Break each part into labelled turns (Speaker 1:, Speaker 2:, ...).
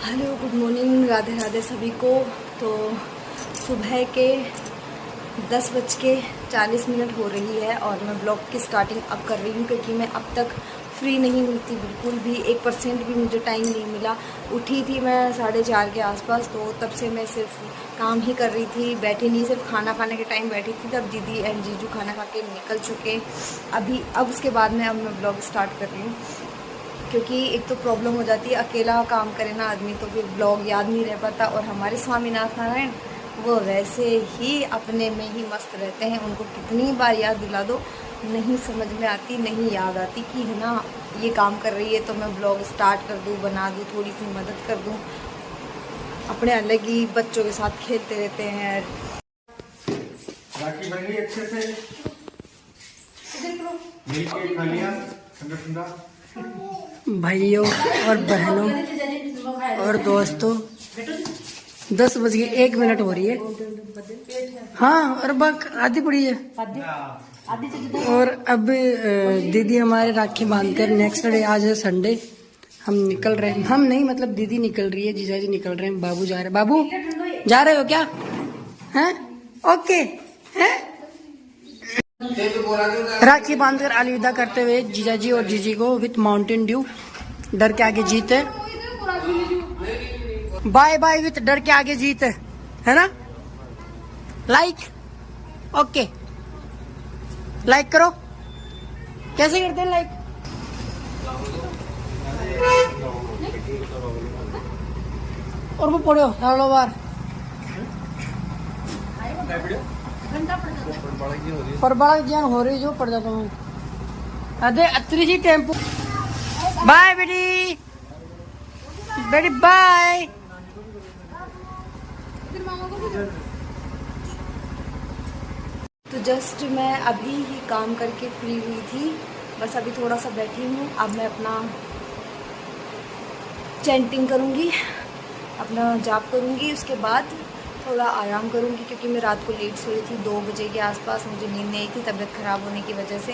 Speaker 1: Hello, good morning, Radhe Radhe सभी को। तो सुबह के 10:40 हो रही है और मैं ब्लॉग की स्टार्टिंग अब कर रही हूँ क्योंकि मैं अब तक फ्री नहीं हुई थी, बिल्कुल भी 1% भी मुझे टाइम नहीं मिला। उठी थी मैं 4:30 के आसपास, तो तब से मैं सिर्फ काम ही कर रही थी, बैठी नहीं, सिर्फ खाना खाने के टाइम बैठी थी। तब दीदी एंड जीजू खाना खा के निकल चुके अब उसके बाद में अब मैं ब्लॉग स्टार्ट कर रही हूँ क्योंकि एक तो प्रॉब्लम हो जाती है, अकेला काम करे ना आदमी तो फिर ब्लॉग याद नहीं रह पाता। और हमारे स्वामीनाथ नारायण वो वैसे ही अपने में ही मस्त रहते हैं, उनको कितनी बार याद दिला दो नहीं समझ में आती, नहीं याद आती कि है ना ये काम कर रही है तो मैं ब्लॉग स्टार्ट कर दूँ, बना दूँ, थोड़ी सी मदद कर दूँ। अपने अलग ही बच्चों के साथ खेलते रहते हैं।
Speaker 2: राखी बन गई अच्छे से, मिलके खा लिया ठंडा ठंडा।
Speaker 3: भाइयों और बहनों और दोस्तों 10:01 हो रही है। हाँ, और बाक आधी पड़ी है। और अब दीदी हमारे राखी बांधकर नेक्स्ट डे, आज है संडे, हम निकल रहे हैं। हम नहीं, मतलब दीदी निकल रही है, जीजाजी निकल रहे हैं, बाबू जा रहे हैं। बाबू जा रहे हो क्या? हैं? ओके हैं? राखी बांधकर अलविदा करते हुए जीजाजी और जीजी को विथ माउंटेन ड्यू। डर के आगे जीत है। बाय बाय विथ डर के आगे जीत है ना। लाइक ओके, लाइक करो। कैसे करते हैं लाइक? और वो पढ़ो सालों बार पर बड़ा ज्ञान हो रही जो पड़ जाता हूँ। अरे अत्री जी टेम्पो। बाय बेटी, बेटी बाय।
Speaker 1: तो जस्ट मैं अभी ही काम करके फ्री हुई थी, बस अभी थोड़ा सा बैठी हूँ। अब मैं अपना चैंटिंग करूँगी, अपना जाप करूँगी, उसके बाद थोड़ा आराम करूँगी क्योंकि मैं रात को लेट सोई थी। 2 बजे के आसपास मुझे नींद नहीं आई थी तबीयत ख़राब होने की वजह से।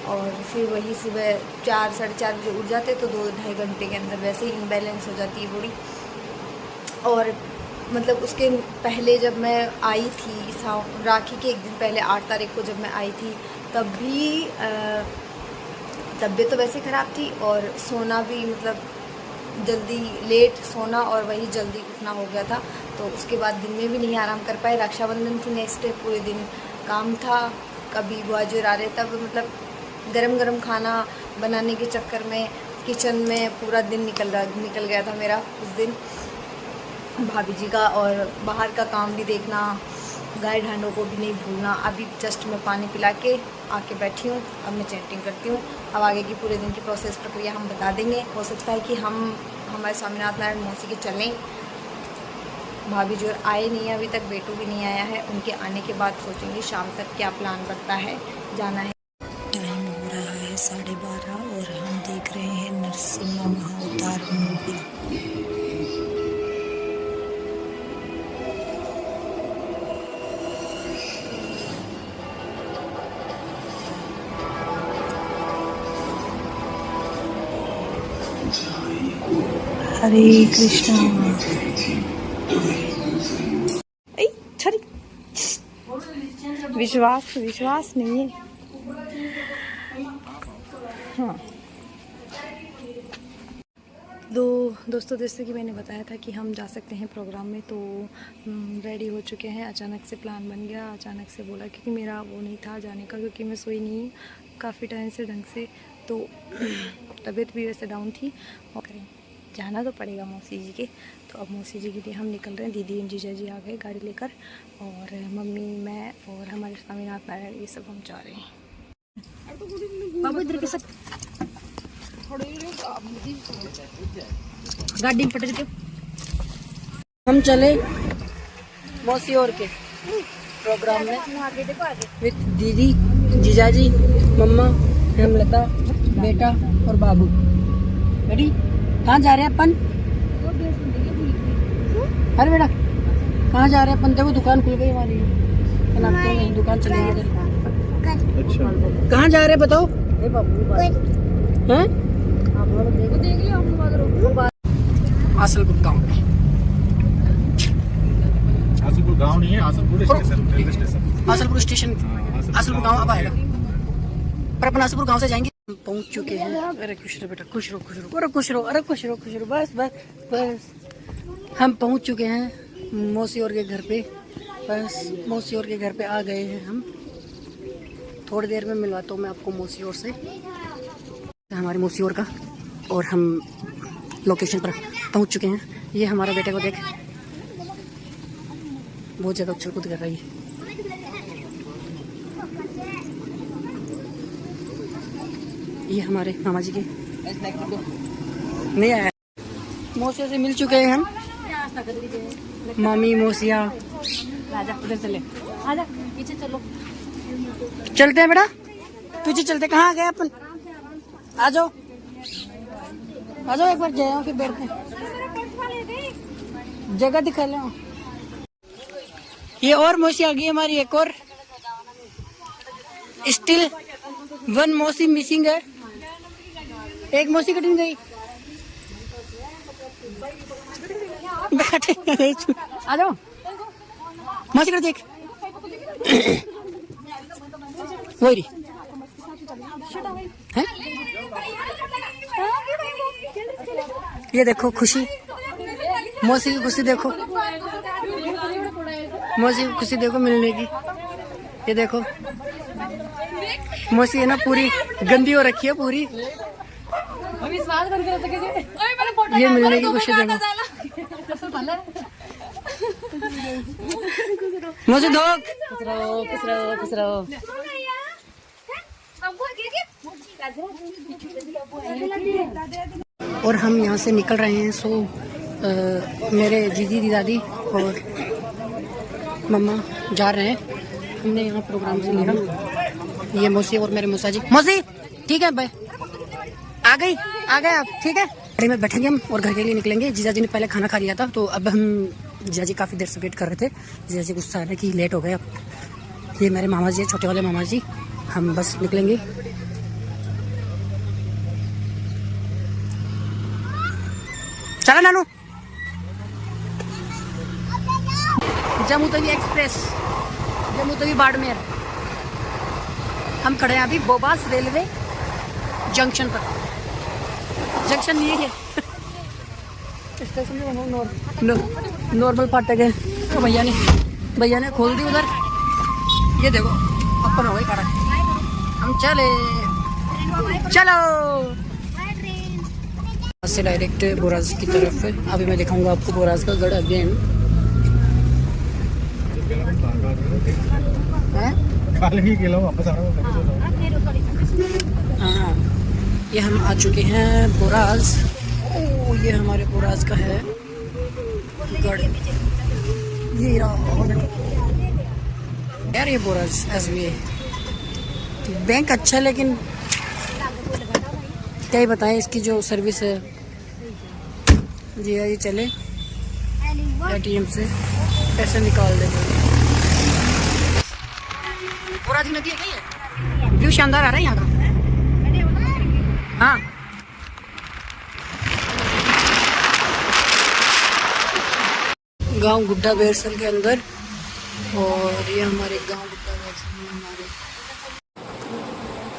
Speaker 1: और फिर वही सुबह 4 साढ़े 4 बजे उठ जाते तो 2-2.5 घंटे के अंदर वैसे ही इम्बैलेंस हो जाती है बॉडी। और मतलब उसके पहले जब मैं आई थी राखी के एक दिन पहले 8 तारीख को जब मैं आई थी तब भी तबीयत तो वैसे ख़राब थी और सोना भी, मतलब जल्दी लेट सोना और वही जल्दी उठना हो गया था। तो उसके बाद दिन में भी नहीं आराम कर पाए। रक्षाबंधन थी नेक्स्ट डे, पूरे दिन काम था, कभी बुआ जी आ रहे, तब मतलब गरम गरम खाना बनाने के चक्कर में किचन में पूरा दिन निकल गया था मेरा उस दिन, भाभी जी का। और बाहर का काम भी देखना, गाय ढांडों को भी नहीं भूलना। अभी जस्ट मैं पानी पिला के आके बैठी हूँ, अब मैं चैंटिंग करती हूँ। अब आगे की पूरे दिन की प्रोसेस प्रक्रिया हम बता देंगे। हो सकता है कि हमारे स्वामीनाथ नारायण मौसी के चलें। भाभी जो आए नहीं है अभी तक, बेटू भी नहीं आया है, उनके आने के बाद सोचेंगे शाम तक क्या प्लान बनता है, जाना है।
Speaker 3: टाइम हो रहा है 12:30 और हम देख रहे हैं नरसिम्हा महाअवतार मूवी। हरे कृष्णा।
Speaker 1: विश्वास नहीं है। हाँ दोस्तों, जैसे कि मैंने बताया था कि हम जा सकते हैं प्रोग्राम में, तो रेडी हो चुके हैं। अचानक से प्लान बन गया, अचानक से बोला, क्योंकि मेरा वो नहीं था जाने का, क्योंकि मैं सोई नहीं काफ़ी टाइम से ढंग से, तो तबीयत भी वैसे डाउन थी। और जाना तो पड़ेगा मौसी जी के, तो अब मौसी जी के लिए हम निकल रहे हैं। दीदी और जीजा जी आ गए गाड़ी लेकर, और मम्मी, मैं और हमारे स्वामीनाथ नारायण, ये सब हम जा रहे हैं।
Speaker 3: बाबू इधर के सब गाड़ी में पटक के हम चले मौसी और के प्रोग्राम में विद दीदी, जीजाजी, मम्मा, हेमलता, बेटा और बाबू। रेडी? कहाँ जा रहे हैं अपन? अरे बेटा कहाँ जा रहे हैं अपन? देखो दुकान खुल गई हमारी, नहीं दुकान चलेगी। अच्छा कहाँ जा रहे हैं बताओ? हैं? आसलपुर गाँव।
Speaker 2: आसलपुर गांव नहीं है, Asalpur station, railway station.
Speaker 3: Asalpur station, Asalpur गाँव अब आएगा, पर अपन आसलपुर गाँव से जाएंगे। हम पहुंच चुके हैं। अरे खुश रहो बेटा, खुश रहो, खुश रहो, अरे खुश रहो, अरे खुश रहो, खुश रहो, बस बस बस। हम पहुंच चुके हैं मौसी और के घर पे। बस मौसी और के घर पे आ गए हैं हम। थोड़ी देर में मिलवाता हूँ मैं आपको मौसी और से, हमारी मौसी और का। और हम लोकेशन पर पहुंच चुके हैं। ये हमारा बेटे को देख, बहुत ज़्यादा उछल कूद कर रही है। ये हमारे मामा जी के नहीं आया। मौसिया से मिल चुके हैं हम, मामी मौसिया।
Speaker 1: राजा उधर चले, आजा पीछे चलो।
Speaker 3: चलते हैं बेटा, पीछे चलते। कहाँ गए अपन? आ जाओ, आ जाओ, एक बार जाए फिर बैठते हैं, जगह दिखा लो। ये और मौसी आ गई हमारी, एक और। स्टिल वन मौसी मिसिंग है, एक मौसी कटिंग गई। आ जाओ मौसी कर देख, वही है। ये देखो खुशी, मौसी की खुशी देखो, मौसी की खुशी देखो मिलने की। ये देखो मौसी है ना पूरी गंदी हो रखी है पूरी, ये मिलने की खुशी देखो। मौसी धोख,
Speaker 1: खुश रहो।
Speaker 3: और हम यहाँ से निकल रहे हैं। सो मेरे जीजी दादी और मम्मा जा रहे हैं। हमने यहाँ प्रोग्राम से लिया। ये मौसी और मेरे मौसा जी। मौसी ठीक है भाई, आ गए आप, ठीक है। गाड़ी में बैठेंगे हम और घर के लिए निकलेंगे। जीजा जी ने पहले खाना खा लिया था, तो अब हम, जीजा जी काफ़ी देर से वेट कर रहे थे। जीजा जी गुस्सा आ रहे कि लेट हो गए अब। ये मेरे मामा जी है, छोटे वाले मामा जी। हम बस निकलेंगे। चलो नानू, जम्मू तवी एक्सप्रेस, जम्मू तवी बाड़मेर। हम खड़े हैं अभी बोबास रेलवे जंक्शन पर। जंक्शन ये है स्टेशन में, नॉर्मल फाटक है। तो भैया ने खोल दी उधर। ये देखो अपन हो गई खड़ा। हम चलो से डायरेक्ट बोराज की तरफ है। अभी मैं दिखाऊंगा आपको बोराज का गढ़ अगेन। हाँ, ये हम आ चुके हैं बोराज। ओ ये हमारे बोराज का है गढ़। ये यार ये बोराज SBI बैंक अच्छा है, लेकिन क्या ही बताएं इसकी जो सर्विस है। जी ये चले ATM से पैसे निकाल देंगे। बोराज नदी है, व्यू शानदार आ रहा है यहाँ का। हाँ गांव गुड्डा बेरसल के अंदर, और ये हमारे गांव गुड्डा बेरसल में हमारे।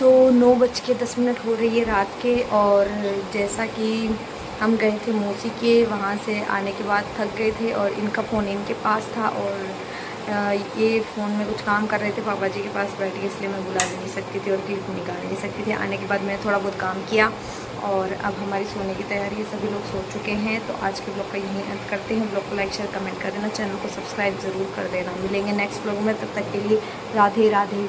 Speaker 1: तो 9:10 हो रही है रात के, और जैसा कि हम गए थे मौसी के, वहाँ से आने के बाद थक गए थे और इनका फ़ोन इनके पास था, और ये फ़ोन में कुछ काम कर रहे थे पापा जी के पास बैठ के, इसलिए मैं बुला भी नहीं सकती थी और क्लिप निकाल नहीं सकती थी। आने के बाद मैंने थोड़ा बहुत काम किया और अब हमारी सोने की तैयारी है। सभी लोग सो चुके हैं, तो आज के ब्लॉग का यहीं अंत करते हैं। ब्लॉग को लाइक शेयर कमेंट कर देना, चैनल को सब्सक्राइब ज़रूर कर देना। मिलेंगे नेक्स्ट ब्लॉग में, तब तक के लिए राधे राधे।